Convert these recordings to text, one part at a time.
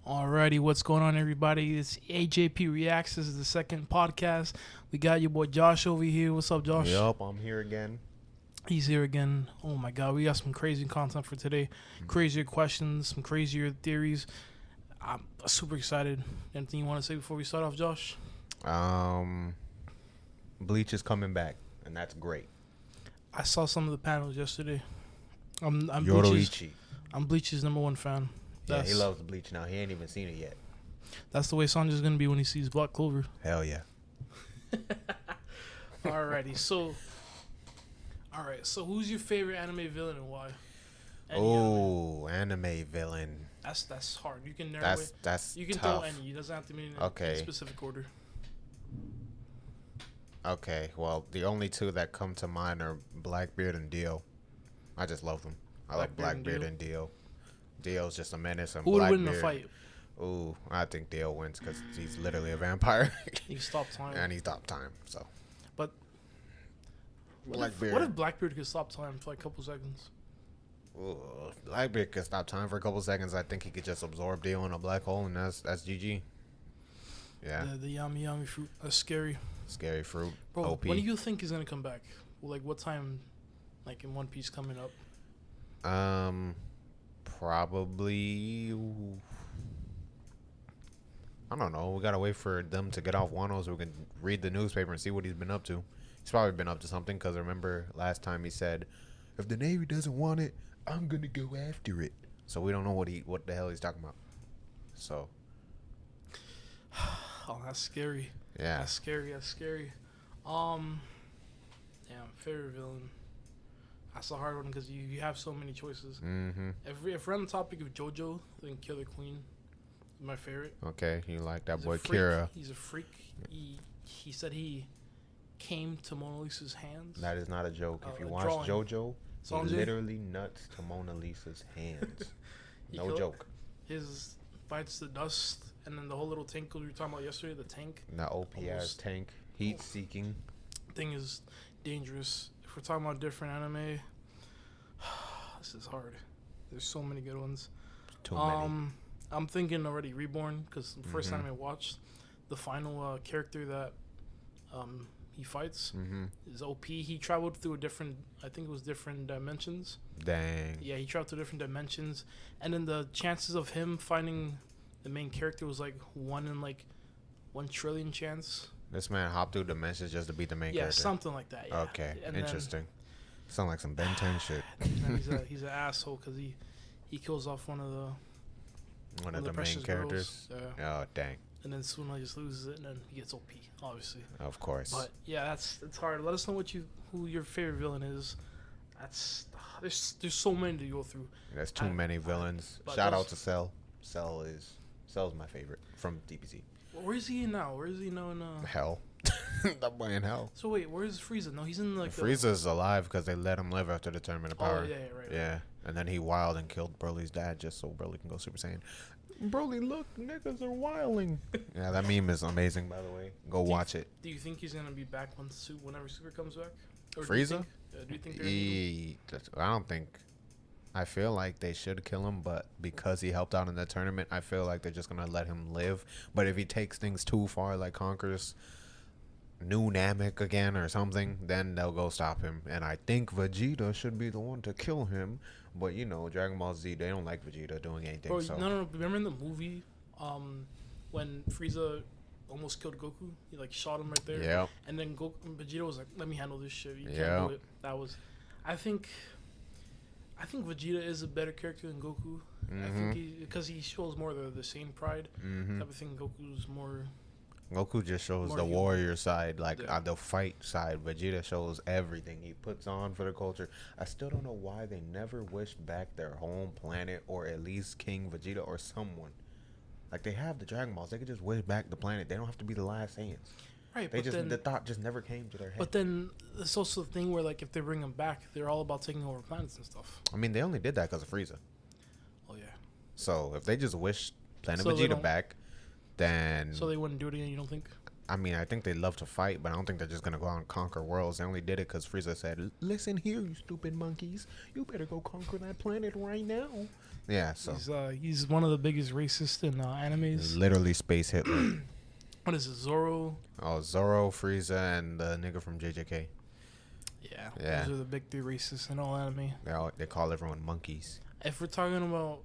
Alrighty, what's going on, everybody? It's AJPReacts. This is the second podcast. We got your boy Josh over here. What's up, Josh? Yup, I'm here again. He's here again. Oh my God, we got some crazy content for today. Crazier questions, some crazier theories. I'm super excited. Anything you want to say before we start off, Josh? Bleach is coming back, and that's great. I saw some of the panels yesterday. I'm Bleach's number one fan. Yeah, he loves Bleach now. He ain't even seen it yet. That's the way Sanja's gonna be when he sees Black Clover. Hell yeah. Alrighty, so who's your favorite anime villain and why? Anime villain. That's hard. You can narrow it. You can tough. throw any. It doesn't have to be in a specific order. Okay, well, the only two that come to mind are Blackbeard and Dio. I just love them. I like Blackbeard and Dio. Dio's just a menace, and who would win the fight? Ooh, I think Dio wins because he's literally a vampire. He stopped time. And he stopped time, so. But what if Blackbeard could stop time for like a couple seconds? Ooh, Blackbeard could stop time for a couple seconds. I think he could just absorb Dio in a black hole, and that's GG. Yeah. The yummy fruit. That's scary. Scary fruit. Bro, OP. when do you think he's gonna come back? Like what time? Like in One Piece coming up? Probably. I don't know. We gotta wait for them to get off Wano so we can read the newspaper and see what he's been up to. He's probably been up to something because remember last time he said, "If the Navy doesn't want it, I'm gonna go after it." So we don't know what the hell he's talking about. So. Oh, that's scary. Yeah. That's scary. Favorite villain. That's a hard one because you have so many choices. Mm-hmm. If we're on the topic of Gojo, then Killer Queen is my favorite. Okay, you like that boy freak. Kira. He's a freak. He said he came to Mona Lisa's hands. That is not a joke. If you watch drawing. JoJo, he literally nuts to Mona Lisa's hands. No joke. His bites the dust, and then the whole little tank we were talking about yesterday, the tank. The OP-ass tank. Heat-seeking. Thing is dangerous. If we're talking about different anime, this is hard. There's so many good ones. Too many. I'm thinking already Reborn because the first time I watched the final character that he fights is OP. He traveled through different dimensions. Dang. Yeah, he traveled to different dimensions, and then the chances of him finding the main character was like 1 in 1 trillion chance. This man hopped through dimensions just to beat the main character. Yeah, something like that. Yeah. Okay, and interesting. Sound like some Ben 10 shit. He's an asshole because he kills off one of the main characters. Yeah. Oh dang. And then Suna just loses it, and then he gets OP, obviously. Of course. But yeah, it's hard. Let us know who your favorite villain is. There's so many to go through. There's too many villains. Shout out to Cell. Cell's my favorite from DBZ. Where is he in now? In Hell. That boy in hell. So wait, where is Frieza? No, he's in Frieza's alive because they let him live after the Tournament of Power. Oh yeah, right. Yeah, and then he wild and killed Broly's dad just so Broly can go Super Saiyan. Broly, look, niggas are wilding. Yeah, that meme is amazing, by the way. Go watch it. Do you think he's gonna be back whenever Super comes back? Or Frieza? Do you think I don't think. I feel like they should kill him, but because he helped out in the tournament, I feel like they're just gonna let him live. But if he takes things too far, like conquers New Namek again or something, then they'll go stop him. And I think Vegeta should be the one to kill him. But Dragon Ball Z, they don't like Vegeta doing anything. Bro, no. Remember in the movie, when Frieza almost killed Goku? He shot him right there. Yeah. And then Vegeta was like, "Let me handle this shit. You can't do it." That was, I think Vegeta is a better character than Goku. I think because he shows more the sane pride type of thing. Goku's more. Goku just shows the warrior side, the fight side. Vegeta shows everything he puts on for the culture. I still don't know why they never wished back their home planet, or at least King Vegeta or someone. Like they have the Dragon Balls, they could just wish back the planet. They don't have to be the last Saiyans. Right, the thought just never came to their head. But then it's also the thing where if they bring them back, they're all about taking over planets and stuff. I mean, they only did that because of Frieza. Oh yeah. So if they just wish Planet Vegeta back, then so they wouldn't do it again. You don't think? I mean, I think they love to fight, but I don't think they're just gonna go out and conquer worlds. They only did it because Frieza said, "Listen here, you stupid monkeys, you better go conquer that planet right now." Yeah, so he's one of the biggest racists in animes. Literally space Hitler. What is it, Zoro? Oh, Zoro, Frieza, and the nigga from JJK. Yeah, those are the big three racists in all anime. They call everyone monkeys. If we're talking about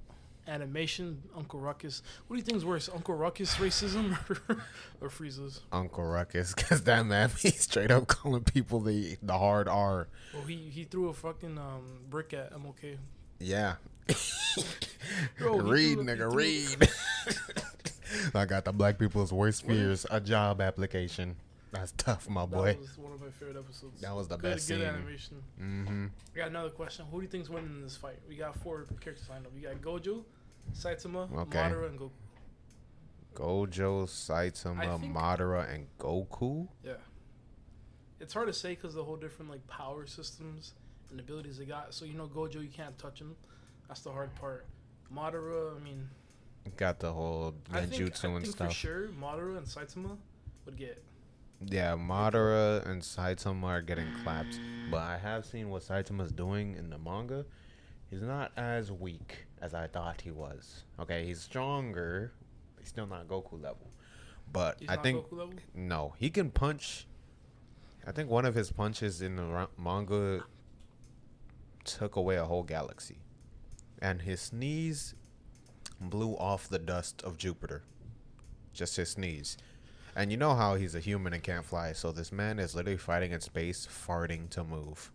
animation, Uncle Ruckus, what do you think is worse, Uncle Ruckus racism or Frieza's? Uncle Ruckus, because that man, he's straight up calling people the hard R. Well, he threw a fucking brick at MLK. Yeah. Bro, read, nigga, read. I got the black people's worst fears, a job application. That's tough, my boy. That was one of my favorite episodes. That was the best Good scene. animation. Mm-hmm. I got another question. Who do you think's winning in this fight? We got 4 characters lined up. We got Gojo, Saitama, Madara, and Goku. Gojo, Saitama, Madara, and Goku? Yeah. It's hard to say because the whole different like power systems and abilities they got. So, Gojo, you can't touch him. That's the hard part. Madara, I mean... Got the whole ninjutsu and stuff. For sure, Madara and Saitama would get... Yeah, Madara and Saitama are getting clapped. But I have seen what Saitama's doing in the manga. He's not as weak as I thought he was. Okay, he's stronger. He's still not Goku level. But he's I not think... Goku level? No, he can punch. I think one of his punches in the manga took away a whole galaxy. And his sneeze blew off the dust of Jupiter. Just his sneeze. And you know how he's a human and can't fly, so this man is literally fighting in space, farting to move.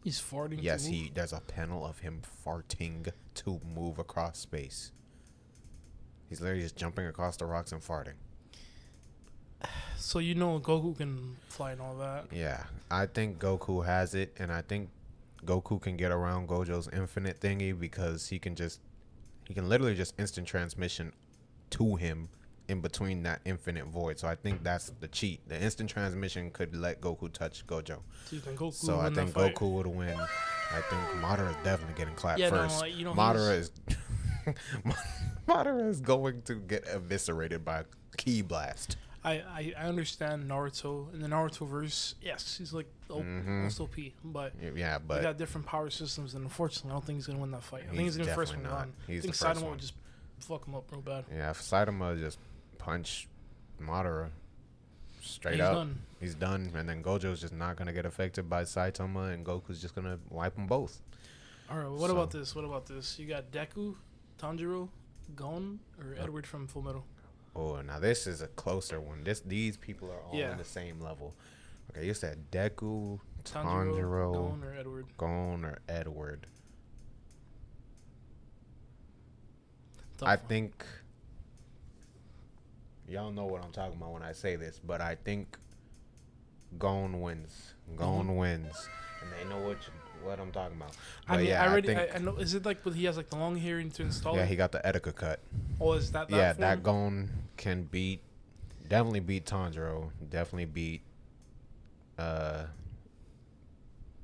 He's farting yes, to move? There's a panel of him farting to move across space. He's literally just jumping across the rocks and farting. So Goku can fly and all that. Yeah, I think Goku has it, and I think Goku can get around Gojo's infinite thingy because he can literally just instant transmission to him in between that infinite void. So I think that's the cheat. The instant transmission could let Goku touch Gojo. So I think Goku would win. I think Madara is definitely getting clapped first. No, Madara is going to get eviscerated by a ki blast. I understand Naruto. In the Naruto verse, yes, he's like SOP, but we got different power systems, and unfortunately, I don't think he's gonna win that fight. I think he's gonna first one round. I think Saitama would just fuck him up real bad. Yeah, if Saitama just punch Madara straight up, he's done, and then Gojo's just not gonna get affected by Saitama, and Goku's just gonna wipe them both. All right, what about this? You got Deku, Tanjiro, Gon, or Edward from Fullmetal? Oh, now this is a closer one. These people are all on the same level. Okay, you said Deku, Tanjiro, Gon or Edward. I think y'all know what I'm talking about when I say this, but I think Gon wins. Gon wins, and they know what I'm talking about. But I know. Is it like he has like the long hair to install? Yeah, he got the Etika cut. Oh, is that? Yeah, that Gon can definitely beat Tanjiro. Definitely beat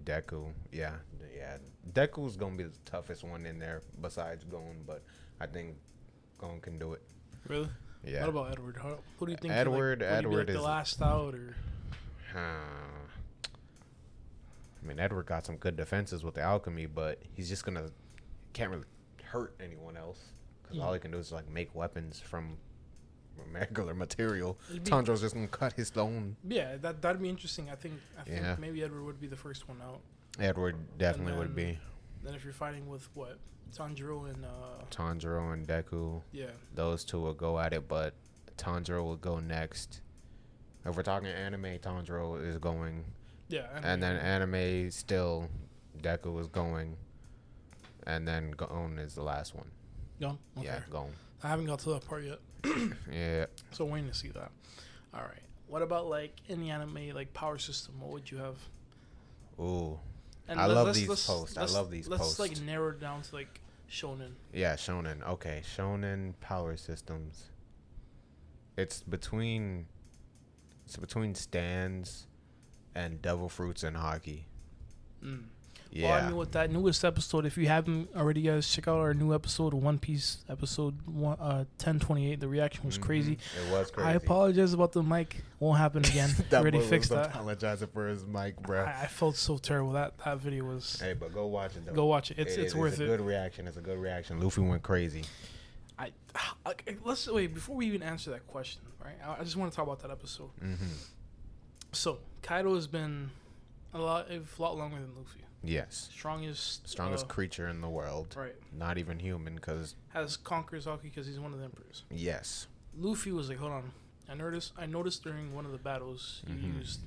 Deku. Yeah. Deku's gonna be the toughest one in there besides Gon, but I think Gon can do it. Really? Yeah. What about Edward? Who do you think? Edward is the last out, or? I mean, Edward got some good defenses with the alchemy, but he's just can't really hurt anyone else because all he can do is like make weapons from regular material. Tanjiro's just gonna cut his own. Yeah, that'd be interesting. I think maybe Edward would be the first one out. Edward definitely would be. Then if you're fighting with what? Tanjiro and Deku. Yeah. Those two will go at it, but Tanjiro will go next. If we're talking anime, Tanjiro is going. Yeah. And then anime still, Deku is going. And then Gon is the last one. Gon? Okay. Yeah, Gon. I haven't got to that part yet. Yeah. So waiting to see that. All right. What about like in the anime like power system? What would you have? Ooh. And I love these posts. Let's like narrow it down to like shonen. Yeah, shonen. Okay, shonen power systems. It's between stands and devil fruits and hockey. Yeah. Well, I mean, with that newest episode, if you haven't already, guys, check out our new episode of One Piece, episode 1028. The reaction was crazy. It was crazy. I apologize about the mic. Won't happen again. Already fixed that. Apologizing for his mic, bro. I felt so terrible. That video was. Hey, but go watch it though. Go watch it. It's worth it. It's a good reaction. It's a good reaction. Luffy went crazy. Let's wait before we even answer that question. Right, I just want to talk about that episode. So Kaido has been a lot longer than Luffy. Yes. Strongest creature in the world. Right. Not even human, because has conquers Haki because he's one of the emperors. Yes. Luffy was like, hold on. I noticed during one of the battles you used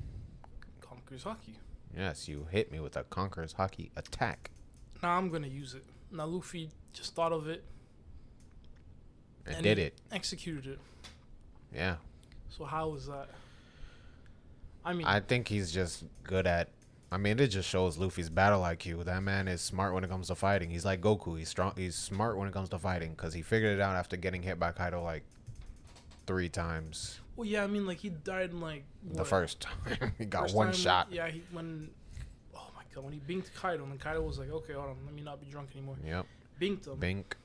conquers Haki. Yes, you hit me with a conqueror's Haki attack. Now I'm gonna use it. Now Luffy just thought of it and did it. Executed it. Yeah. So how is that? I mean, I think he's just good at. I mean, it just shows Luffy's battle IQ. That man is smart when it comes to fighting. He's like Goku. He's strong. He's smart when it comes to fighting because he figured it out after getting hit by Kaido like 3 times. Well, yeah, I mean, like he died in like the first time. He got one shot. Yeah, when he binked Kaido, and Kaido was like, okay, hold on, let me not be drunk anymore. Yep. Binked him. Bink.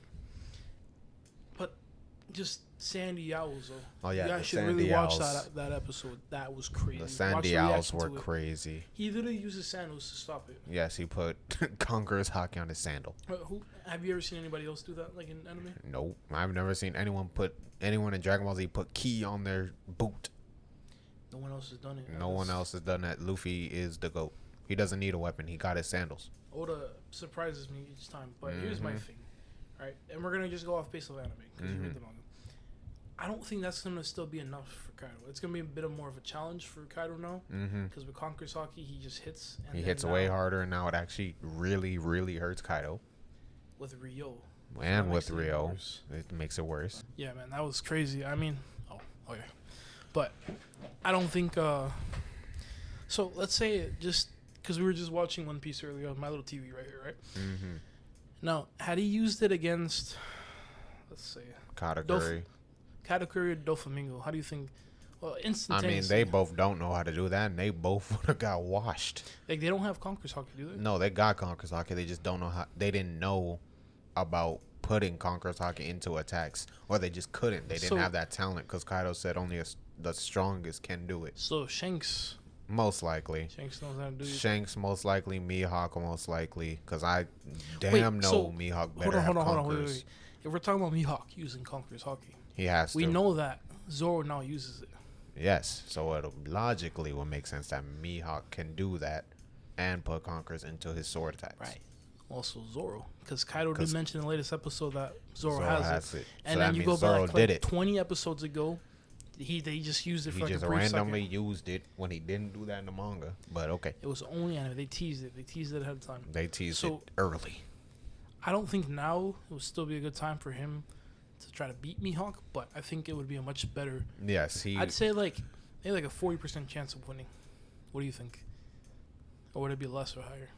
But just Sandy Owls, though. Oh, yeah. You guys should really watch that episode. That was crazy. The Sandy Owls were crazy. He literally used his sandals to stop it. Yes, he put Conqueror's Haki on his sandal. Have you ever seen anybody else do that, like in anime? Nope. I've never seen anyone in Dragon Ball Z put Ki on their boot. No one else has done it. No one else has done that. Luffy is the GOAT. He doesn't need a weapon. He got his sandals. Oda surprises me each time. But here's my thing. All right? And we're going to just go off base of anime because you read the manga. I don't think that's going to still be enough for Kaido. It's going to be a bit more of a challenge for Kaido now. Because with Conqueror's Haki, he just hits. And he hits way harder, and now it actually really, really hurts Kaido. With Rio. And with Rio. It makes it worse. Yeah, man. That was crazy. I mean, okay. But I don't think... so let's say just... Because we were just watching One Piece earlier on my little TV right here, right? Now, had he used it against... Let's say... Katakuri or Doflamingo, how do you think? Well, instantaneously. I mean, they both don't know how to do that, and they both would have got washed. Like, they don't have Conqueror's Haki, do they? No, they got Conqueror's Haki. They just don't know how. They didn't know about putting Conqueror's Haki into attacks, or they just couldn't. They didn't have that talent because Kaido said only the strongest can do it. So Shanks. Most likely. Shanks knows how to do it. Shanks most likely. Mihawk most likely. Because I know Mihawk better have Conquerors. Wait. If we're talking about Mihawk using Conqueror's Haki. He has to. We know that Zoro now uses it. Yes. So it logically would make sense that Mihawk can do that and put Conquerors into his sword attacks. Right. Also Zoro. Because Kaido did mention in the latest episode that Zoro has it. And so then you go back like 20 episodes ago. They just used it for like a brief randomly second. Used it when he didn't do that in the manga. But okay. It was only anime. They teased it. They teased it ahead of time. They teased it early. I don't think now it would still be a good time for him to try to beat Mihawk, but I think it would be a much better. Yes, I'd say maybe like a 40% chance of winning. What do you think? Or would it be less or higher?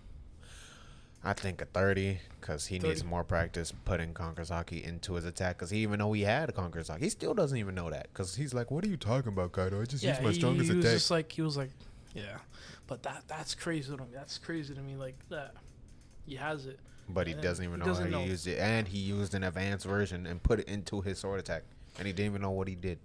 I think a 30, because he needs more practice putting Conqueror's Haki into his attack. Because he even know he had a Conqueror's Haki, he still doesn't even know that. Because he's like, "What are you talking about, Kaido? I just used my strongest attack." He was like, yeah, but that's crazy to me. That's crazy to me. Like that, he has it. But he doesn't even know how he used it. And he used an advanced version and put it into his sword attack. And he didn't even know what he did.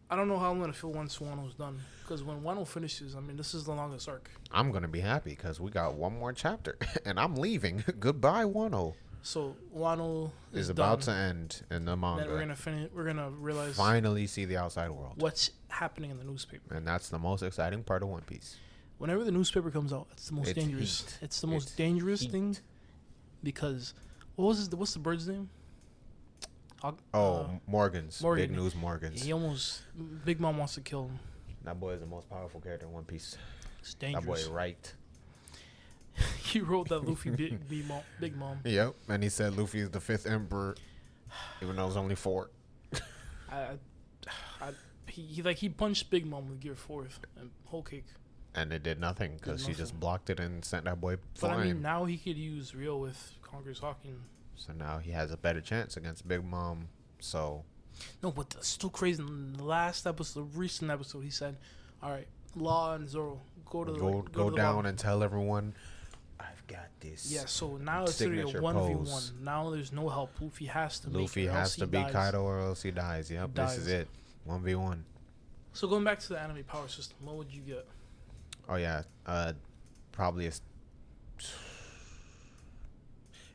I don't know how I'm going to feel once Wano's done. Because when Wano finishes, I mean, this is the longest arc. I'm going to be happy because we got one more chapter. And I'm leaving. Goodbye, Wano. So Wano is about to end in the manga. Then we're going to finish. We're going to realize. Finally see the outside world. What's happening in the newspaper. And that's the most exciting part of One Piece. Whenever the newspaper comes out, it's the most dangerous. Heat. It's the most dangerous thing, because what's the bird's name? Morgan's. Big News Morgan's. Big Mom wants to kill him. That boy is the most powerful character in One Piece. It's dangerous. That boy right. He wrote that Luffy Big Mom. Yep, and he said Luffy is the 5th emperor, even though there's only 4. He punched Big Mom with Gear 4th and whole cake. And it did nothing because she just blocked it and sent that boy flying. But I mean, now he could use Rio with Conqueror's Haki. So now he has a better chance against Big Mom. So no, but that's still crazy. In the last episode, the recent episode, he said, "All right, Law and Zoro go down and tell everyone, I've got this. Yeah, so now it's literally a 1v1. Now there's no help. Luffy has to be Kaido or else he dies. Yep, this is it. 1v1. So going back to the anime power system, what would you get? Oh yeah, probably a.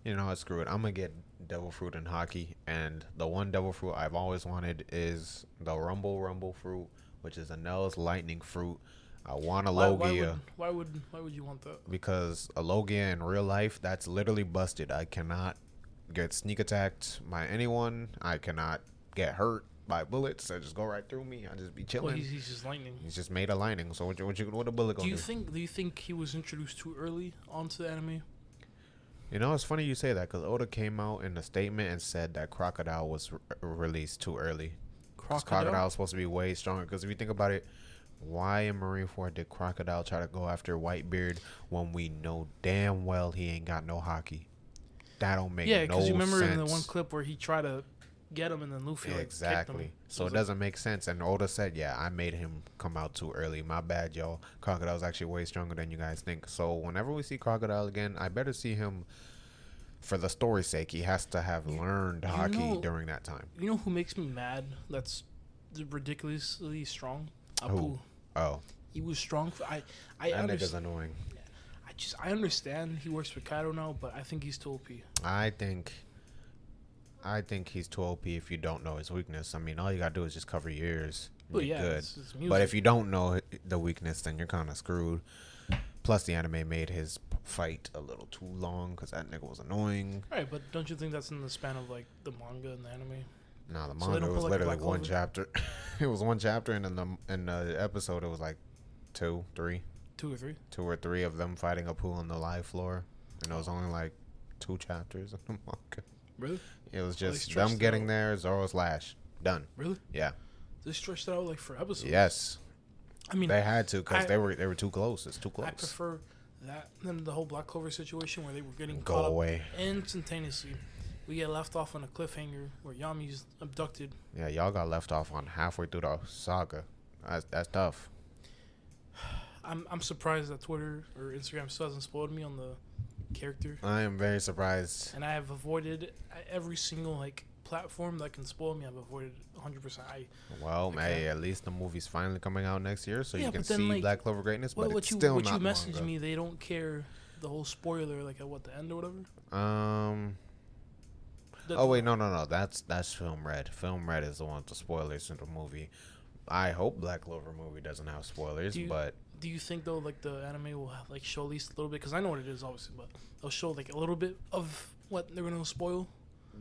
You know what? Screw it. I'm gonna get devil fruit and haki, and the one devil fruit I've always wanted is the rumble fruit, which is a Nell's lightning fruit. I want a Logia. Why would you want that? Because a Logia in real life, that's literally busted. I cannot get sneak attacked by anyone. I cannot get hurt by bullets. They just go right through me. I just be chilling. Well, he's just lightning. He's just made of lightning. So what a bullet gonna do? Do you think he was introduced too early onto the anime? You know, it's funny you say that because Oda came out in a statement and said that Crocodile was released too early. Crocodile was supposed to be way stronger. Because if you think about it, why in Marineford did Crocodile try to go after Whitebeard when we know damn well he ain't got no haki? That don't make no sense. Yeah, because you remember in the one clip where he tried to get him and then Luffy kicked him. So it doesn't make sense. And Oda said, yeah, I made him come out too early. My bad, y'all. Crocodile's actually way stronger than you guys think. So whenever we see Crocodile again, I better see him for the story's sake. He has to have learned haki during that time. You know who makes me mad? That's ridiculously strong. Apu. Oh, he was strong. That nigga's annoying. I understand he works with Kaido now, but I think he's too OP. I think he's too OP if you don't know his weakness. I mean, all you gotta do is just cover your ears. But yeah, good. It's but if you don't know the weakness, then you're kind of screwed. Plus, the anime made his fight a little too long because that nigga was annoying. All right, but don't you think that's in the span of like the manga and the anime? No, the manga was literally one chapter. It was one chapter, and in the episode, it was like two or three of them fighting a pool on the live floor, and it was only like 2 chapters of the manga. Really? It was just them getting there. Zoro's lash done. Really? Yeah. They stretched it out like for episodes. Yes. I mean, they had to because they were too close. It's too close. I prefer that than the whole Black Clover situation where they were getting caught up instantaneously. We get left off on a cliffhanger where Yami's abducted. Yeah, y'all got left off on halfway through the saga. That's tough. I'm surprised that Twitter or Instagram still hasn't spoiled me on the character. I am very surprised. And I have avoided every single platform that can spoil me. I've avoided 100%. Hey, at least the movie's finally coming out next year, so you can see Black Clover greatness. But it's still not manga. What you messaged me, they don't care the whole spoiler, at the end or whatever. Oh wait, no. That's Film Red. Film Red is the one with the spoilers in the movie. I hope Black Clover movie doesn't have spoilers, but do you think though, the anime will have, show at least a little bit? Because I know what it is, obviously, but they'll show a little bit of what they're gonna spoil.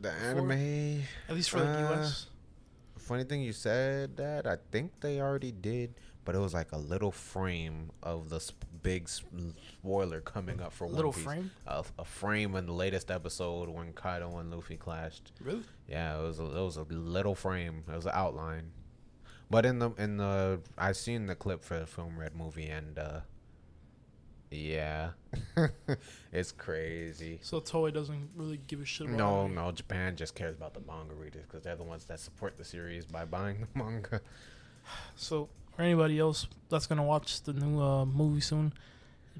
The anime, at least for the US. Funny thing you said that. I think they already did, but it was like a little frame of the big spoiler coming up for One Piece. Frame? A frame in the latest episode when Kaido and Luffy clashed. Really? Yeah, it was a little frame. It was an outline. But in the I seen the clip for the Film Red movie, and yeah, it's crazy. So Toei doesn't really give a shit about it? No, Japan just cares about the manga readers because they're the ones that support the series by buying the manga. So for anybody else that's gonna watch the new movie soon,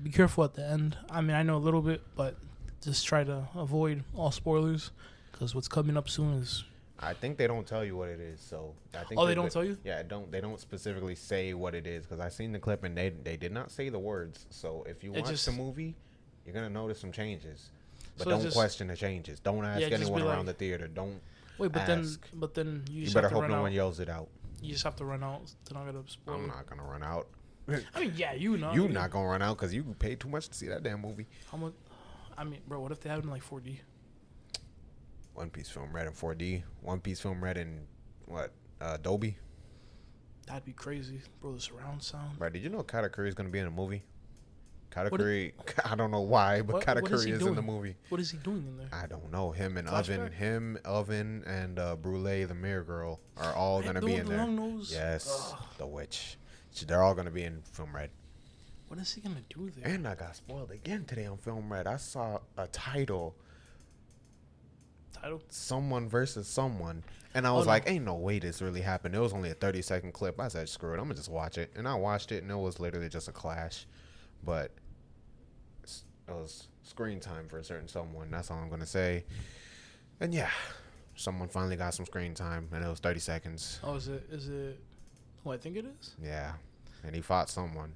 be careful at the end. I mean, I know a little bit, but just try to avoid all spoilers because what's coming up soon is. I think they don't tell you what it is, so I think. Oh, they don't tell you? Yeah, they don't specifically say what it is because I seen the clip and they did not say the words. So if you watch the movie, you're gonna notice some changes, but don't question the changes. Don't ask anyone around the theater. Don't. Wait, but then you better hope no one yells it out. You just have to run out. They're not gonna spoil. I'm not gonna run out. I mean, yeah, you know. You're not gonna run out because you paid too much to see that damn movie. How much? I mean, bro, what if they had it in 4D? One Piece Film Red in 4D. One Piece Film Red in Dolby? That'd be crazy, bro. The surround sound. Bro, did you know Katakuri is gonna be in a movie? Katakuri, I don't know why, but Katakuri is in the movie. What is he doing in there? I don't know. Him and Oven, and Brule, the Mirror Girl, are all gonna be in there. Long nose? Yes, the witch. They're all gonna be in Film Red. What is he gonna do there? And I got spoiled again today on Film Red. I saw a title. title? Someone versus someone. And I was like, ain't no way this really happened. It was only a 30-second clip. I said, screw it. I'm going to just watch it. And I watched it, and it was literally just a clash. But it was screen time for a certain someone. That's all I'm going to say. And yeah, someone finally got some screen time, and it was 30 seconds. Oh, is it who I think it is? Yeah. And he fought someone,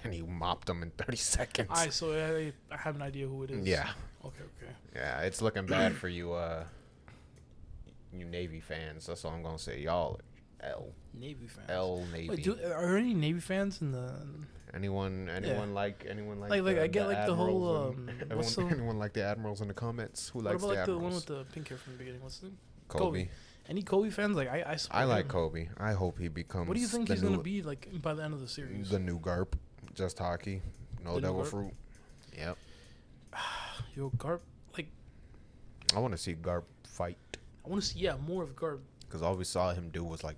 and he mopped him in 30 seconds. All right, so I have an idea who it is. Yeah. Okay. Yeah, it's looking bad for you, you Navy fans. That's all I'm gonna say. Y'all, Navy fans. Navy. Wait, are there any Navy fans in the? Anyone like I get like the whole anyone like the admirals in the comments? Who likes the admirals? What about like the one with the pink hair from the beginning? What's his name? Kobe. Any Kobe fans? Like I like Kobe. I hope he becomes. What do you think he's gonna be like by the end of the series? The new Garp, just hockey, no devil fruit. Yep. Yo, Garp, like. I want to see Garp fight. I want to see more of Garp. Because all we saw him do was like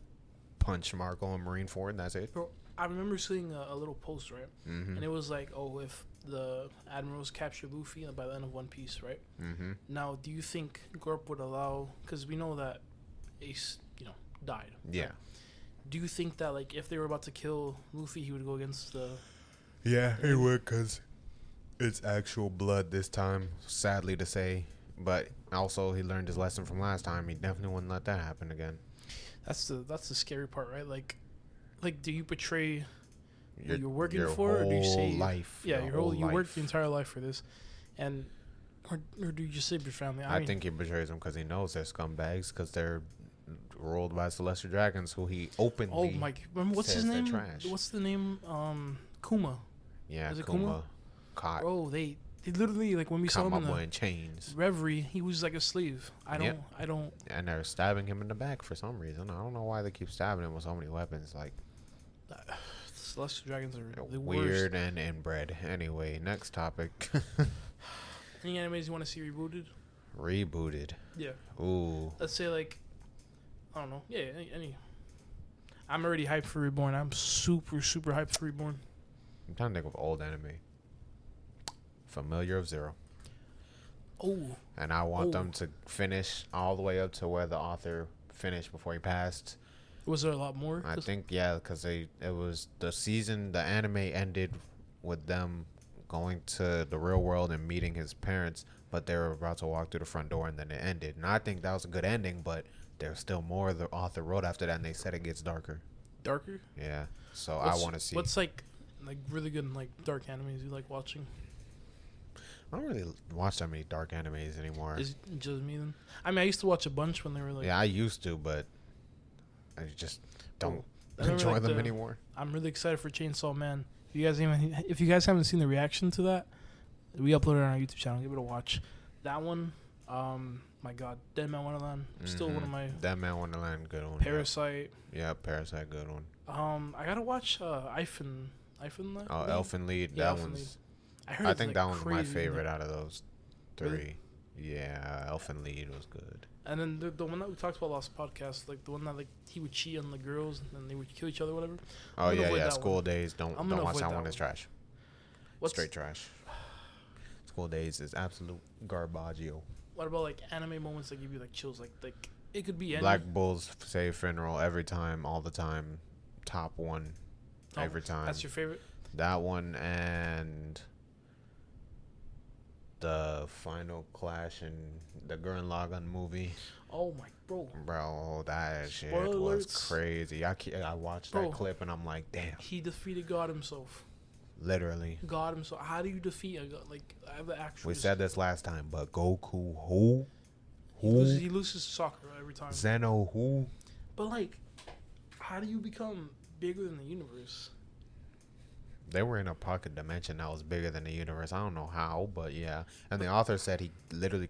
punch Marco and Marineford, and that's it. Bro, I remember seeing a little post, right? Mm-hmm. And it was like, oh, if the admirals capture Luffy by the end of One Piece, right? Mm-hmm. Now, do you think Garp would allow? Because we know that Ace, died. Yeah. Right? Do you think that like if they were about to kill Luffy, he would go against the? Yeah, he would, because it's actual blood this time. Sadly to say. But also, he learned his lesson from last time. He definitely wouldn't let that happen again. That's the scary part, right? Like, do you betray what you're working for, or do you say life? Yeah, you work the entire life for this, and or do you just save your family? I think he betrays them because he knows they're scumbags because they're ruled by celestial dragons, who he openly. Oh my! Remember what's his name? What's the name? Kuma. Yeah, is it Kuma? Bro, they literally, like, when we saw him in chains. Reverie, he was like a slave. I don't. And they're stabbing him in the back for some reason. I don't know why they keep stabbing him with so many weapons. Like, Celestial dragons are the weird worst. and inbred. Anyway, next topic. Any animes you want to see rebooted? Rebooted. Yeah. Ooh. Let's say, like, I don't know. Yeah, any. I'm already hyped for Reborn. I'm super hyped for Reborn. I'm trying to think of old anime. Familiar of Zero. Oh. And I want them to finish all the way up to where the author finished before he passed. Was there a lot more? I think, yeah, because it was the season, the anime ended with them going to the real world and meeting his parents, but they were about to walk through the front door, and then it ended. And I think that was a good ending, but there's still more the author wrote after that, and they said it gets darker. Darker? Yeah. So I want to see. What's like really good like dark animes you like watching? I don't really watch that many dark animes anymore. Is it just me then? I mean, I used to watch a bunch when they were like. Yeah, I used to, but I just don't enjoy them anymore. I'm really excited for Chainsaw Man. If you guys haven't seen the reaction to that, we uploaded it on our YouTube channel. Give it a watch. That one, my God, Dead Man Wonderland. Still one of my. Dead Man Wonderland, good one. Parasite. Yeah, Parasite, good one. I gotta watch Elfen Lead. Yeah, that one's. I think that one's my favorite out of those three. Really? Yeah, Elfen Lead was good. And then the one that we talked about last podcast, like the one that like he would cheat on the girls and then they would kill each other, whatever. Oh yeah. School Days. Don't watch that one. It's trash. Straight trash. School Days is absolute garbaggio. What about like anime moments that give you like chills? Like it could be Black Bulls Save Funeral every time, all the time. Top one, every time. That's your favorite? That one and the final clash in the Gurren Lagann movie. Oh my bro, that shit was crazy. I watched that clip and I'm like, damn. He defeated God himself. Literally. God himself. How do you defeat a God? Like, I have the actual. We said this last time, but Goku who? He loses Sakura every time. Zeno who? But like, how do you become bigger than the universe? They were in a pocket dimension that was bigger than the universe. I don't know how, but yeah. And the author said he literally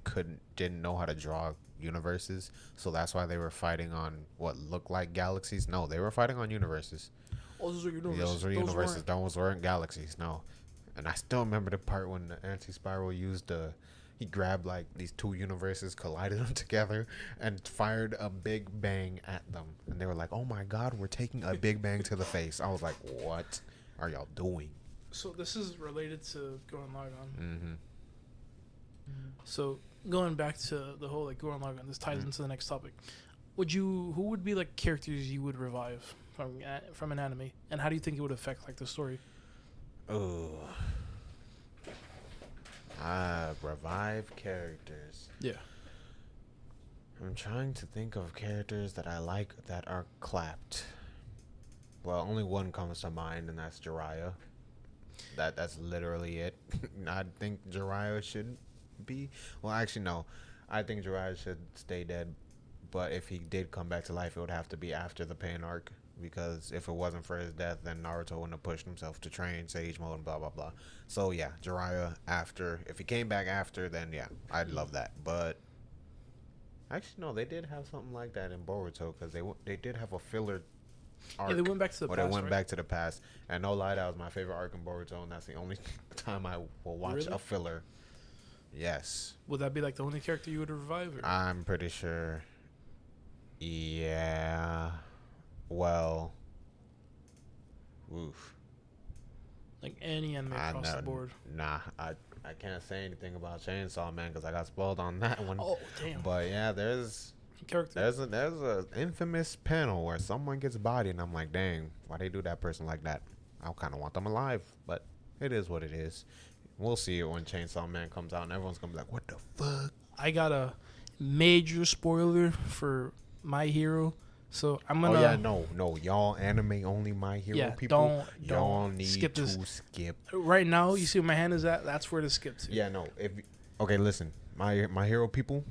didn't know how to draw universes, so that's why they were fighting on what looked like galaxies. No, they were fighting on universes. Oh, those are universes. Those were universes. Those weren't galaxies. No. And I still remember the part when the anti-spiral he grabbed like these two universes, collided them together, and fired a big bang at them. And they were like, "Oh my God, we're taking a big bang to the face." I was like, "What are y'all doing?" So this is related to Gurren Lagann. Mm-hmm. So going back to the whole like Gurren Lagann, this ties into the next topic. Who would be like characters you would revive from an anime, and how do you think it would affect like the story? Oh, revive characters. Yeah. I'm trying to think of characters that I like that are clapped. Well, only one comes to mind, and that's Jiraiya. That's literally it. I think Jiraiya should be. Well, actually, no. I think Jiraiya should stay dead. But if he did come back to life, it would have to be after the Pain arc. Because if it wasn't for his death, then Naruto wouldn't have pushed himself to train Sage Mode and blah, blah, blah. So, yeah, Jiraiya after. If he came back after, then, yeah, I'd love that. But actually, no, they did have something like that in Boruto. Because they did have a filler arc. Yeah, they went back to the past. They went back to the past. And no lie, that was my favorite arc in Boruto. And that's the only time I will watch a filler. Yes. Would that be like the only character you would revive? Or? I'm pretty sure. Yeah. Well. Oof. Like any anime across the board. Nah, I can't say anything about Chainsaw Man because I got spoiled on that one. Oh damn! But yeah, there's a infamous panel where someone gets bodied, and I'm like, dang, why they do that person like that? I kind of want them alive, but it is what it is. We'll see it when Chainsaw Man comes out, and everyone's gonna be like, what the fuck? I got a major spoiler for My Hero. So I'm gonna. Oh yeah, no, y'all anime only My Hero people. Y'all need skip to this. skip. Right now, you see where my hand is at. That's where to skip to. Yeah, no. Okay, listen, My Hero people,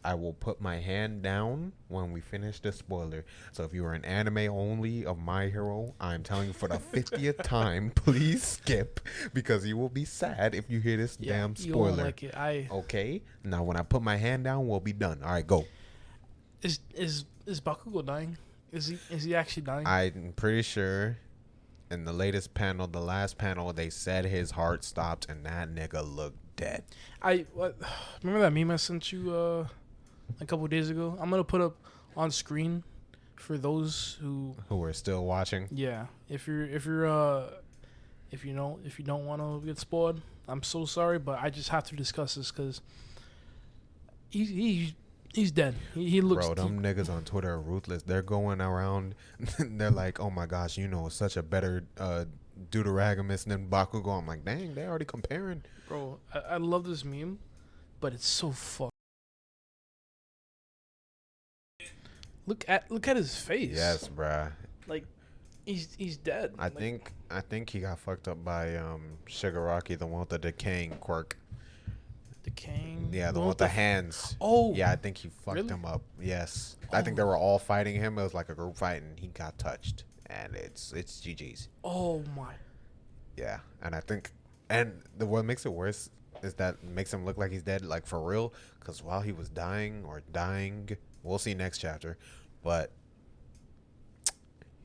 I will put my hand down when we finish the spoiler. So if you are an anime only of My Hero, I'm telling you for the 50th time, please skip because you will be sad if you hear this damn spoiler. You won't like it. Okay, now when I put my hand down, we'll be done. All right, go. Is Bakugo dying? Is he actually dying? I'm pretty sure in the latest panel, the last panel, they said his heart stopped and that nigga looked dead. Remember that meme I sent you a couple days ago? I'm gonna put up on screen for those who are still watching. Yeah, if you don't want to get spoiled, I'm so sorry, but I just have to discuss this because he's dead. He looks. Bro, them niggas on Twitter are ruthless. They're going around. They're like, oh my gosh, such a better deuteragamist than Bakugo. I'm like, dang, they already comparing. Bro, I love this meme, but it's so fucked. Look at his face. Yes, bruh. Like, he's dead. I think he got fucked up by Shigaraki, the one with the decaying quirk. Decaying? Yeah, the one with the hands. Oh. Yeah, I think he fucked him up. Yes. I think they were all fighting him. It was like a group fight, and he got touched. And it's GG's. Oh, my. Yeah, and I think... And what makes it worse is that it makes him look like he's dead, like, for real. Because while he was dying... We'll see next chapter. But...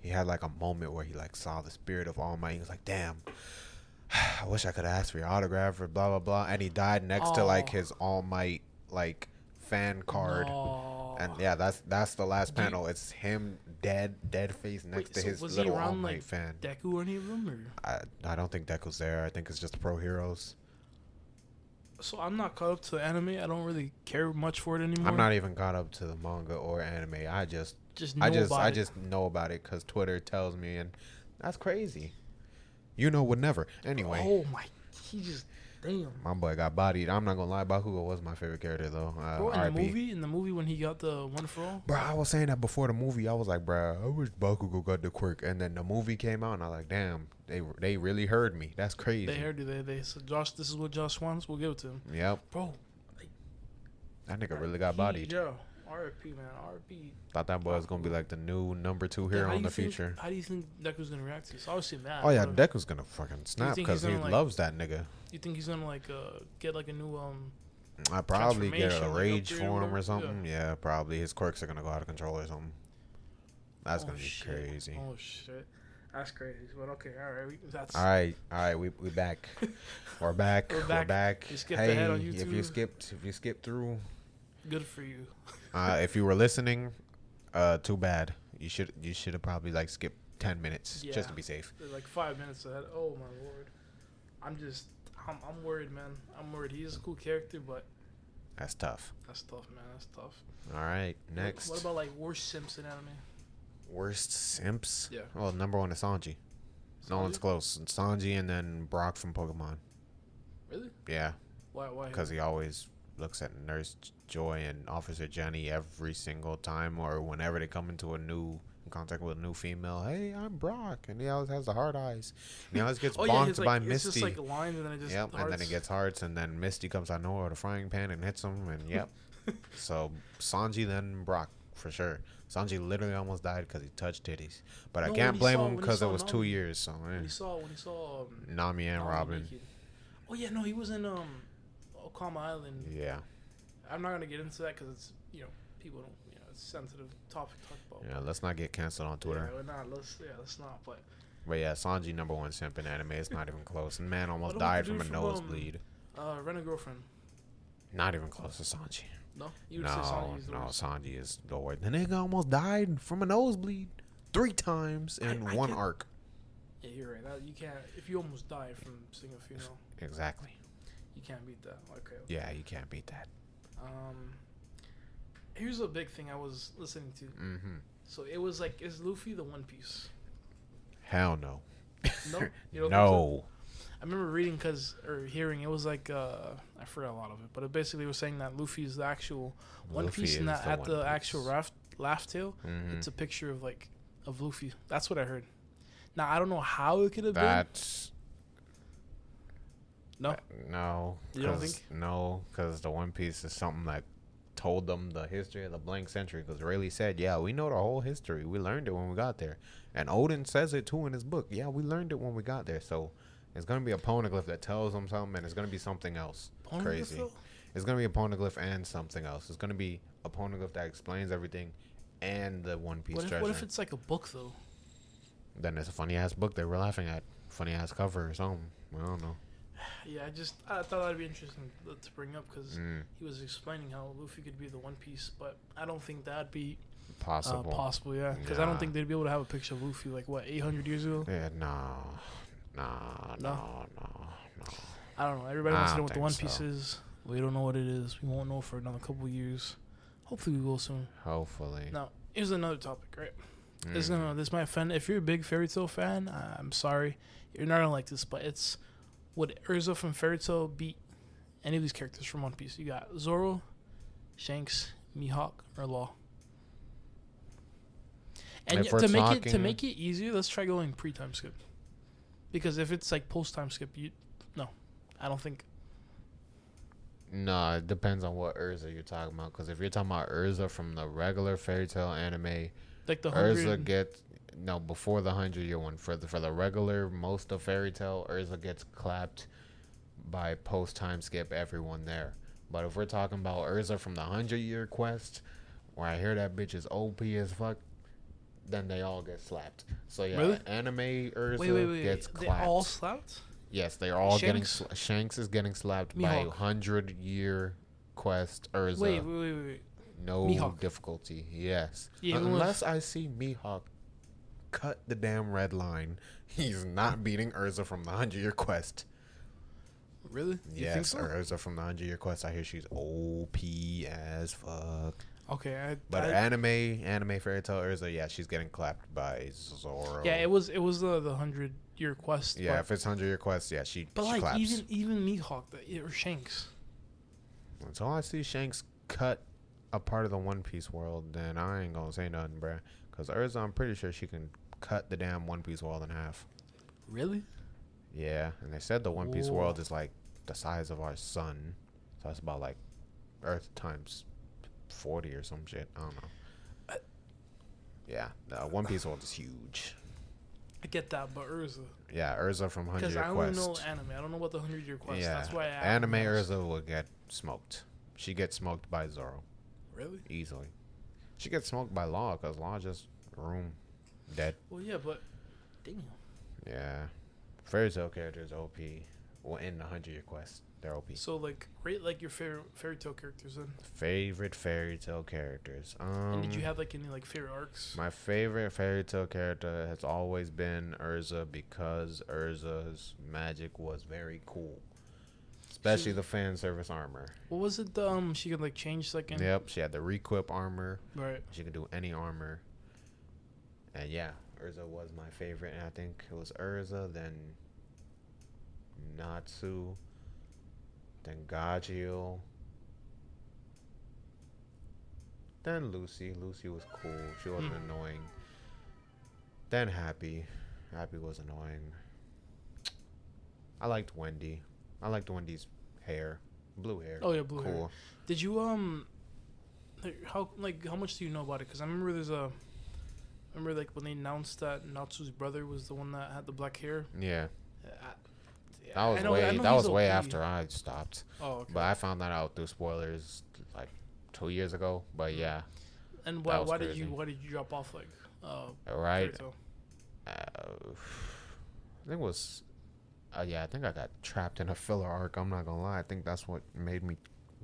he had, like, a moment where he, like, saw the spirit of All Might. He was like, damn... I wish I could ask for your autograph or blah blah blah, and he died next to like his All Might like fan card, and yeah, that's the last panel. It's him dead face next to his little All Might fan. Deku or any of them? Or? I don't think Deku's there. I think it's just Pro Heroes. So I'm not caught up to the anime. I don't really care much for it anymore. I'm not even caught up to the manga or anime. I just know about it because Twitter tells me, and that's crazy. Would never. Anyway. Oh my, damn. My boy got bodied. I'm not gonna lie, Bakugo was my favorite character though. Bro, in the movie when he got the one for all. Bro, I was saying that before the movie. I was like, bro, I wish Bakugo got the quirk. And then the movie came out, and I was like, damn, they really heard me. That's crazy. They heard you. They said, Josh, this is what Josh wants. We'll give it to him. Yep. Bro, that nigga really got bodied. Yeah. R.I.P. man, R.I.P. Thought that boy was gonna be like the new number 2 hero in the future. How do you think Deku's gonna react to this? Obviously mad. Oh yeah, Deku's gonna fucking snap because he loves that nigga. You think he's gonna get like a new I probably get a rage form or something. Yeah, probably his quirks are gonna go out of control or something. That's gonna be crazy. Oh shit, that's crazy. But okay, all right. All right. We back. We're back. We're back. You skipped ahead on YouTube. If you skipped through. Good for you. If you were listening, too bad. You should have probably like skipped 10 minutes just to be safe. Like 5 minutes ahead. Oh my lord. I'm worried, man. I'm worried. He's a cool character, but That's tough. That's tough, man. That's tough. All right, next. What about like worst simps in anime? Worst simps? Yeah. Well, number one is Sanji. No one's close. It's Sanji and then Brock from Pokemon. Really? Yeah. Why? Because he always looks at Nurse Joy and Officer Jenny every single time, or whenever they come into contact with a new female. Hey, I'm Brock, and he always has the hard eyes. And he always gets bonked by Misty. It's just like lines, and then it just and then it gets hearts, and then Misty comes out of nowhere with a frying pan and hits him, and yep. So Sanji, then Brock for sure. Sanji literally almost died because he touched titties, but I can't blame him because it was 2 years. So when he saw Nami and Robin. Naked. Oh yeah, no, he was in Okama Island. Yeah. I'm not gonna get into that because it's people don't it's a sensitive topic to talk about. Yeah, let's not get canceled on Twitter. Yeah, let's not. But yeah, Sanji number one simp in anime. It's not even close. And man almost died from a nosebleed. Rent a Girlfriend. Not even close to Sanji. No, you would say Sanji is the worst. Sanji is the worst. The nigga almost died from a nosebleed 3 times in one arc. Yeah, you're right. You can't. If you almost die from seeing a female. Exactly. You can't beat that. Okay. Yeah, you can't beat that. Here's a big thing I was listening to. Mm-hmm. So it was like, is Luffy the One Piece? Hell no. No. You don't no. I remember reading or hearing it was like I forgot a lot of it, but it basically was saying that Luffy is the actual One Piece, and that at the actual laugh tail, it's a picture of Luffy. That's what I heard. Now I don't know how it could have been. No. You don't think? No, because the One Piece is something that told them the history of the blank century. Because Rayleigh said, yeah, we know the whole history. We learned it when we got there. And Odin says it too in his book. Yeah, we learned it when we got there. So it's going to be a poneglyph that tells them something, and it's going to be something else. Crazy. Though? It's going to be a poneglyph and something else. It's going to be a poneglyph that explains everything and the One Piece treasure. What if it's like a book, though? Then it's a funny-ass book they were laughing at. Funny-ass cover or something. I don't know. Yeah, I thought that'd be interesting to bring up because he was explaining how Luffy could be the One Piece, but I don't think that'd be possible. Yeah, because I don't think they'd be able to have a picture of Luffy 800 years ago. Yeah, no. I don't know. Everybody wants to know what the One Piece is. We don't know what it is. We won't know for another couple of years. Hopefully, we will soon. Hopefully. Now, here's another topic, right? This might offend. If you're a big Fairy Tail fan, I'm sorry, you're not gonna like this, but it's. Would Erza from Fairy Tail beat any of these characters from One Piece? You got Zoro, Shanks, Mihawk, or Law. And to make it easier, let's try going pre-time skip. Because if it's post-time skip, I don't think. No, it depends on what Erza you're talking about. Because if you're talking about Erza from the regular Fairy Tail anime, Erza gets. No, before the 100-year one. For the regular, most of Fairy Tail, Erza gets clapped by post-time skip everyone there. But if we're talking about Erza from the 100-year quest, where I hear that bitch is OP as fuck, then they all get slapped. So yeah, really? Anime Erza gets clapped. They all slapped? Yes, they are all getting... Shanks is getting slapped Mihawk. By 100-year quest Erza. Wait. No Mihawk. Difficulty, yes. Yeah, unless I see Mihawk cut the damn red line, he's not beating Erza from the 100-year quest. Really? Yes, think so? Erza from the 100-year quest. I hear she's OP as fuck. Okay, anime Fairy Tail Erza, yeah, she's getting clapped by Zoro. Yeah, it was the 100-year quest. Yeah, if it's 100-year quest, yeah, she But she claps. even Mihawk or Shanks. Until I see Shanks cut a part of the One Piece world, then I ain't gonna say nothing, bruh. Because Erza, I'm pretty sure she can cut the damn One Piece world in half. Really? Yeah, and they said the One Piece world is the size of our sun. So that's about Earth times 40 or some shit. I don't know. Yeah, the One Piece world is huge. I get that, but Erza. Yeah, Erza from 100-year quest. Because I only know anime. I don't know about the 100-year quest. Yeah, that's why I anime Erza will get smoked. She gets smoked by Zoro. Really? Easily. She gets smoked by Law because Law just dead. Well, yeah, but damn. Yeah, Fairy Tail characters OP. Well, in the 100-year quest, they're OP. So rate your favorite Fairy Tail characters then. Favorite Fairy Tail characters. And did you have any favorite arcs? My favorite Fairy Tail character has always been Erza because Erza's magic was very cool. especially the fan service armor. What was it? She could like change like. Yep, she had the requip armor. Right. She could do any armor. And yeah, Erza was my favorite, and I think it was Erza, then Natsu, then Gojo, then Lucy. Lucy was cool. She wasn't annoying. Then Happy. Happy was annoying. I liked Wendy. I liked Wendy's hair, blue hair. Oh yeah, blue hair. Cool. Did you how much do you know about it? Because I remember like when they announced that Natsu's brother was the one that had the black hair. Yeah. That was way after I stopped. Oh, okay. But I found that out through spoilers like 2 years ago. But yeah. And why did you drop off like? Right. I think it was. I think I got trapped in a filler arc. I'm not gonna lie. I think that's what made me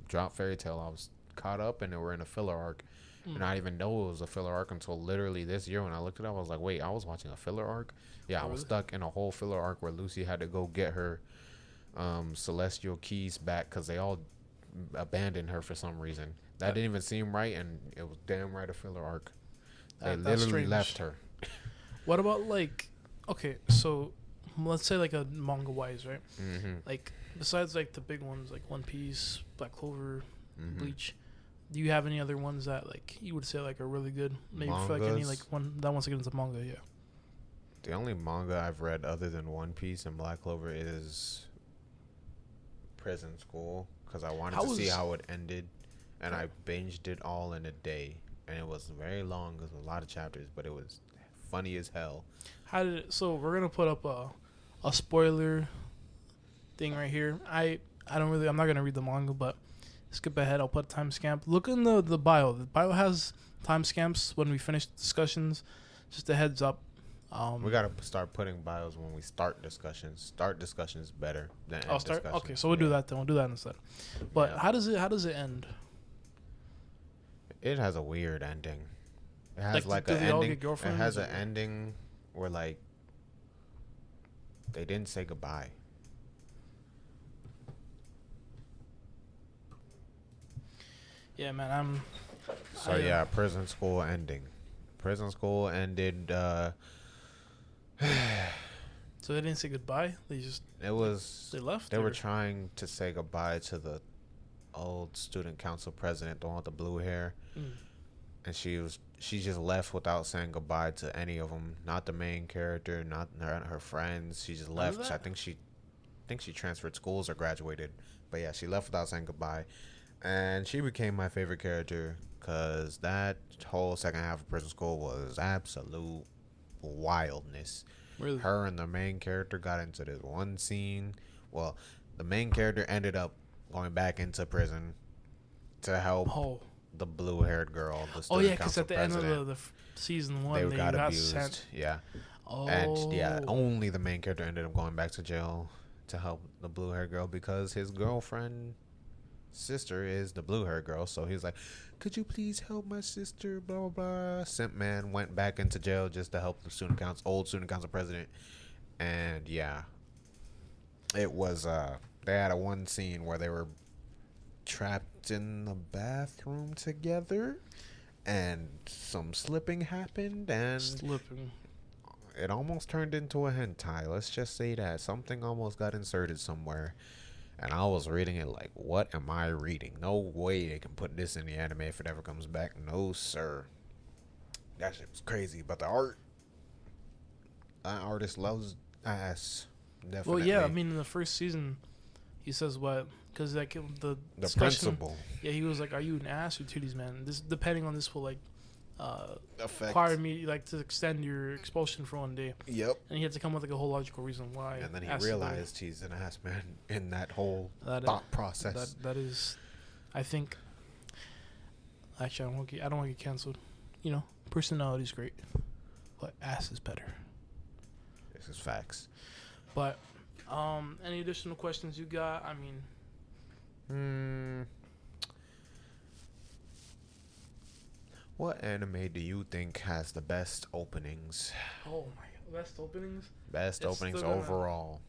drop Fairy Tail. I was caught up and they were in a filler arc. And I didn't even know it was a filler arc until literally this year when I looked it up. I was like, wait, I was watching a filler arc? Yeah, I was stuck in a whole filler arc where Lucy had to go get her celestial keys back because they all abandoned her for some reason. That didn't even seem right, and it was damn right a filler arc. They literally left her. What about like, okay, so let's say like a manga wise, right? Mm-hmm. Like besides like the big ones like One Piece, Black Clover, Bleach. Do you have any other ones that like you would say like are really good? Maybe for like any like one that wants to get into manga, yeah. The only manga I've read other than One Piece and Black Clover is Prison School because I wanted to see how it ended, and I binged it all in a day, and it was very long. It was a lot of chapters, but it was funny as hell. How did it? So we're gonna put up a spoiler thing right here. I'm not gonna read the manga, but. Skip ahead. I'll put a timestamp. Look in the bio. The bio has timestamps when we finish discussions. Just a heads up. We gotta start putting bios when we start discussions. Start discussions better than end discussions. Okay, so we'll do that then. We'll do that instead. But how does it end? It has a weird ending. It has like an ending. It has an ending where like they didn't say goodbye. Yeah, man, Prison School ending. Prison School ended. So they didn't say goodbye. They left. They were trying to say goodbye to the old student council president, the one with the blue hair, and she just left without saying goodbye to any of them. Not the main character, not her friends. She just left. I think she transferred schools or graduated, but yeah, she left without saying goodbye. And she became my favorite character because that whole second half of Prison School was absolute wildness. Really? Her and the main character got into this one scene. Well, the main character ended up going back into prison to help the blue-haired girl, the student council because at the president. End of the season 1, they got abused. Sent. Yeah. And only the main character ended up going back to jail to help the blue-haired girl because his girlfriend... sister is the blue-haired girl, so he's like, could you please help my sister, blah blah blah. Simp man went back into jail just to help the old student council president. And yeah, it was they had one scene where they were trapped in the bathroom together and some slipping happened, and it almost turned into a hentai. Let's just say that something almost got inserted somewhere. And I was reading it like, what am I reading? No way they can put this in the anime if it ever comes back. No, sir. That shit was crazy. But the art, that artist loves ass. Definitely. Well, yeah, I mean, in the first season, he says what? Because like the principal. Yeah, he was like, "Are you an ass or titties, man?" This depending on this will like require me like to extend your expulsion for 1 day. Yep. And he had to come with like a whole logical reason why. And then he realized he's an ass man in that whole thought process. That is, I think. Actually, I don't want to get canceled. You know, personality is great, but ass is better. This is facts. But any additional questions you got? I mean, what anime do you think has the best openings? Oh my god, best openings? Best openings overall.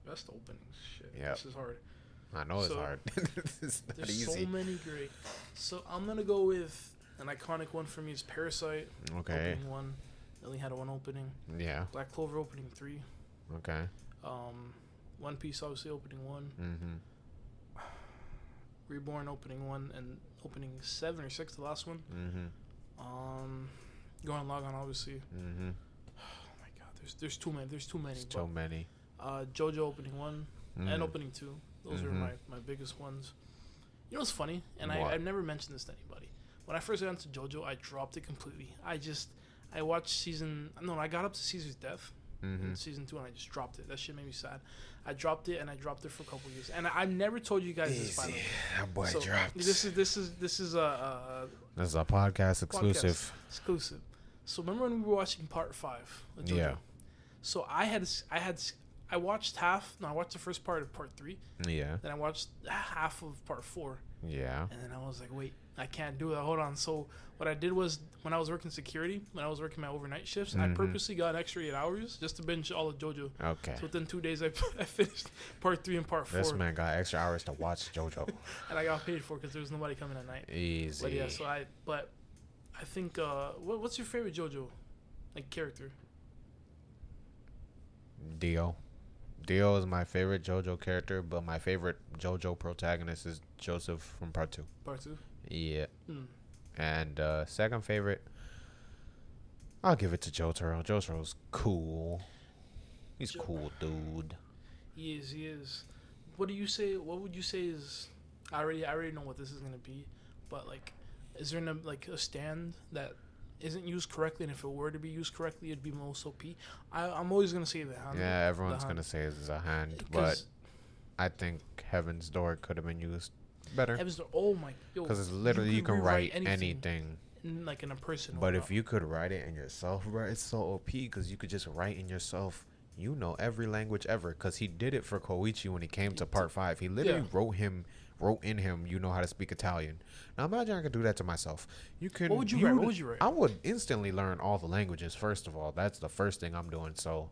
Best openings. Shit. Yep. This is hard. I know it's hard. It's not there's easy. so many great. So I'm gonna go with an iconic one for me is Parasite. Okay. Opening 1. Only had one opening. Yeah. Black Clover opening 3. Okay. One Piece obviously opening 1. Mm-hmm. Reborn opening 1 and opening 7 or 6, the last one. Mm-hmm. Going Log On obviously. Mm-hmm. Oh my god, there's too many. There's too many. There's too many. Jojo opening 1 and opening 2. Those are my biggest ones. You know what's funny? And I've never mentioned this to anybody. When I first got into Jojo, I dropped it completely. I watched I got up to Caesar's death in season 2 and I just dropped it. That shit made me sad. I dropped it for a couple years. And I've never told you guys this, by the way. That boy dropped. This is a podcast exclusive. Exclusive. So remember when we were watching part 5 of Jojo? Yeah. So I watched I watched the first part of part 3. Yeah. Then I watched half of part 4. Yeah. And then I was like, wait, I can't do that. Hold on. So what I did was when I was working security, when I was working my overnight shifts, I purposely got an extra 8 hours just to binge all of Jojo. Okay. So within 2 days, I finished part 3 and part 4. This man got extra hours to watch Jojo. And I got paid for it because there was nobody coming at night. Easy. But yeah, so I think, what's your favorite Jojo, like, character? Dio. Dio is my favorite JoJo character, but my favorite JoJo protagonist is Joseph from Part 2. Part 2? Yeah. And second favorite, I'll give it to Jotaro. Jotaro's cool. He's cool, dude. He is. What would you say is... I already know what this is going to be, but, like, is there a stand that isn't used correctly, and if it were to be used correctly, it'd be most OP? I'm always going to say the hand. Yeah, everyone's going to say it's a hand, but I think Heaven's Door could have been used better. Heaven's Door, oh my... Because it's literally, you can write anything. In a person. But if you could write it in yourself, bro, it's so OP, because you could just write in yourself, every language ever, because he did it for Koichi when he came to part 5. He literally wrote in him, how to speak Italian. Now imagine I could do that to myself. What would you write? I would instantly learn all the languages. First of all, that's the first thing I'm doing. So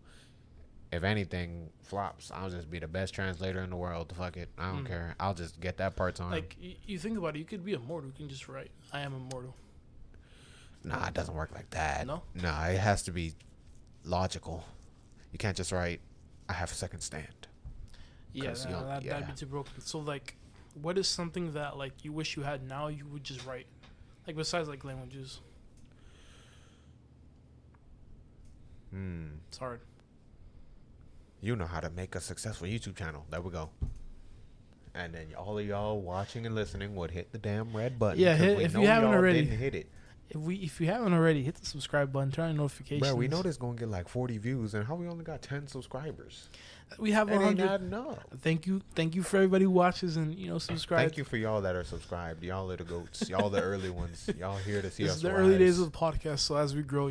if anything flops, I'll just be the best translator in the world. Fuck it, I don't care. I'll just get that part on. Like, you think about it, you could be immortal. You can just write, "I am immortal." Nah, it doesn't work like that. No. Nah, it has to be logical. You can't just write, "I have a second stand." Yeah, that'd be too broken. So like, what is something that, like, you wish you had now you would just write? Like, besides, like, languages. It's hard. You know how to make a successful YouTube channel. There we go. And then all of y'all watching and listening would hit the damn red button. Yeah, if you haven't already. Didn't hit it. If you haven't already, hit the subscribe button, turn on notifications. Bro, we know this gonna get like 40 views, and how we only got 10 subscribers? We have 100. No. Thank you for everybody who watches and subscribe. Thank you for y'all that are subscribed. Y'all are the goats. Y'all the early ones. Y'all here to see us. This is the early days of the podcast, so as we grow,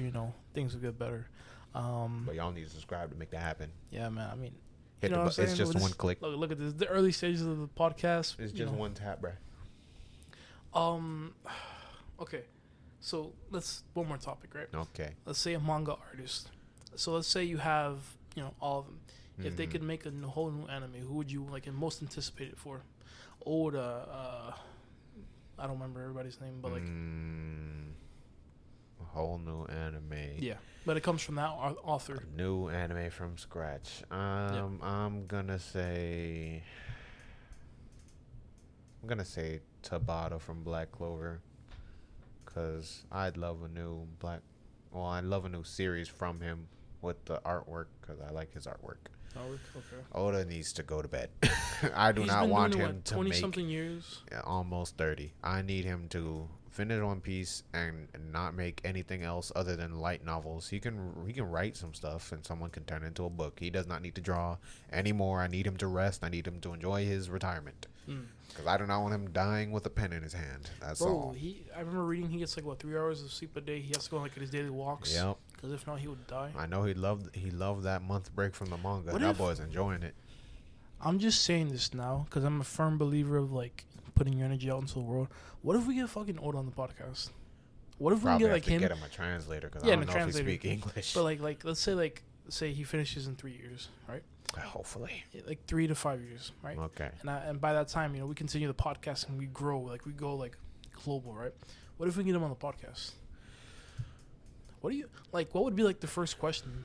things will get better. But y'all need to subscribe to make that happen. Yeah, man. I mean, hit the button. It's just one click. Look at this. The early stages of the podcast. It's just one tap, bro. Okay. So one more topic, right? Okay. Let's say a manga artist. So let's say you have, all of them. If they could make a whole new anime, who would you like and most anticipate it for? I don't remember everybody's name, but like a whole new anime. Yeah, but it comes from that author. A new anime from scratch. I'm gonna say Tabata from Black Clover. Because I'd love a new series from him with the artwork, because I like his artwork. Okay. Oda needs to go to bed. I do not want him to 20 something years? Almost 30. I need him to finish One Piece and not make anything else other than light novels. He can write some stuff and someone can turn it into a book. He does not need to draw anymore. I need him to rest. I need him to enjoy his retirement. Because I do not want him dying with a pen in his hand. That's all. I remember reading he gets 3 hours of sleep a day. He has to go on his daily walks. Yep. Because if not, he would die. I know he loved that month break from the manga. That boy's enjoying it. I'm just saying this now because I'm a firm believer of putting your energy out into the world. What if we get fucking Oda on the podcast? What if we can get him? Get him a translator because I don't know if he speaks English. But let's say he finishes in 3 years, right? Hopefully. Like 3 to 5 years, right? Okay. And by that time, we continue the podcast and we grow. Like, we go, like, global, right? What if we get him on the podcast? What would be, like, the first question,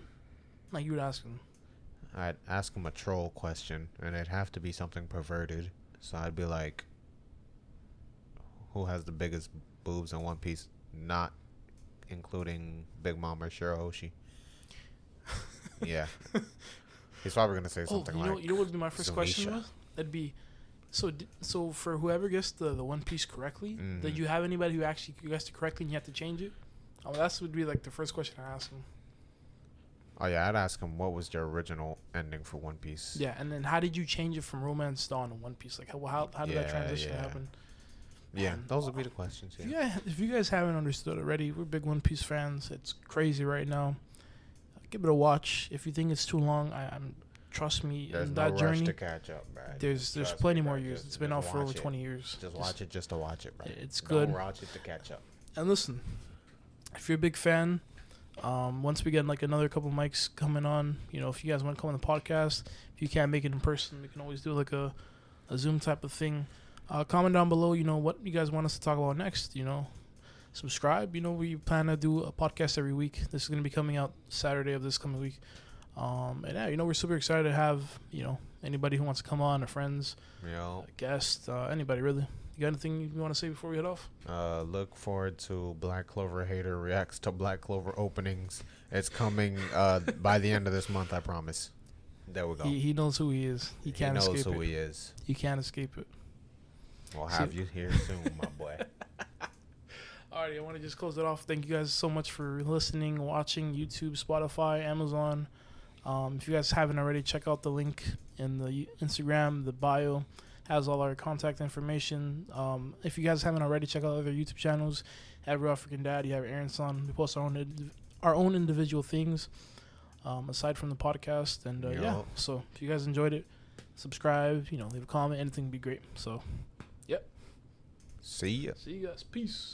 like, you would ask him? I'd ask him a troll question, and it'd have to be something perverted. So I'd be like, who has the biggest boobs in One Piece? Not including Big Mom or Shirahoshi. Yeah. He's probably going to say something you like, you know what would be my first Zunisha. question was? That'd be, so for whoever gets the One Piece correctly, did you have anybody who actually guessed it correctly and you have to change it? That would be, like, the first question I ask him. Oh, yeah, I'd ask him, what was your original ending for One Piece? Yeah, and then how did you change it from Romance Dawn to One Piece? Like, how did that transition happen? Yeah, those would be the questions, yeah. If you guys haven't understood already, we're big One Piece fans. It's crazy right now. Give it a watch. If you think it's too long, I'm trust me, there's in no that rush journey, to catch up, bro. There's plenty more years. It's been out for over 20 years. Just watch it just to watch it, bro. It's good. Don't watch it to catch up. And listen, if you're a big fan, once we get like another couple mics coming on, if you guys want to come on the podcast, if you can't make it in person, we can always do like a Zoom type of thing. Comment down below, what you guys want us to talk about next. Subscribe. We plan to do a podcast every week. This is going to be coming out Saturday of this coming week. And yeah, we're super excited to have, anybody who wants to come on, our friends, a guest, anybody really. You got anything you want to say before we head off? Look forward to Black Clover Hater reacts to Black Clover openings. It's coming by the end of this month, I promise. There we go. He knows who he is. He can't escape it. He knows who he is. You can't escape it. We'll have you here soon, my boy. Alrighty, I want to just close it off. Thank you guys so much for listening, watching, YouTube, Spotify, Amazon. If you guys haven't already, check out the link in the Instagram. The bio has all our contact information. If you guys haven't already, check out other YouTube channels. Have Real African Dad, you have Aaron Son. We post our own individual things aside from the podcast. And yeah, so if you guys enjoyed it, subscribe, leave a comment, anything would be great. So, yep. See ya. See you guys. Peace.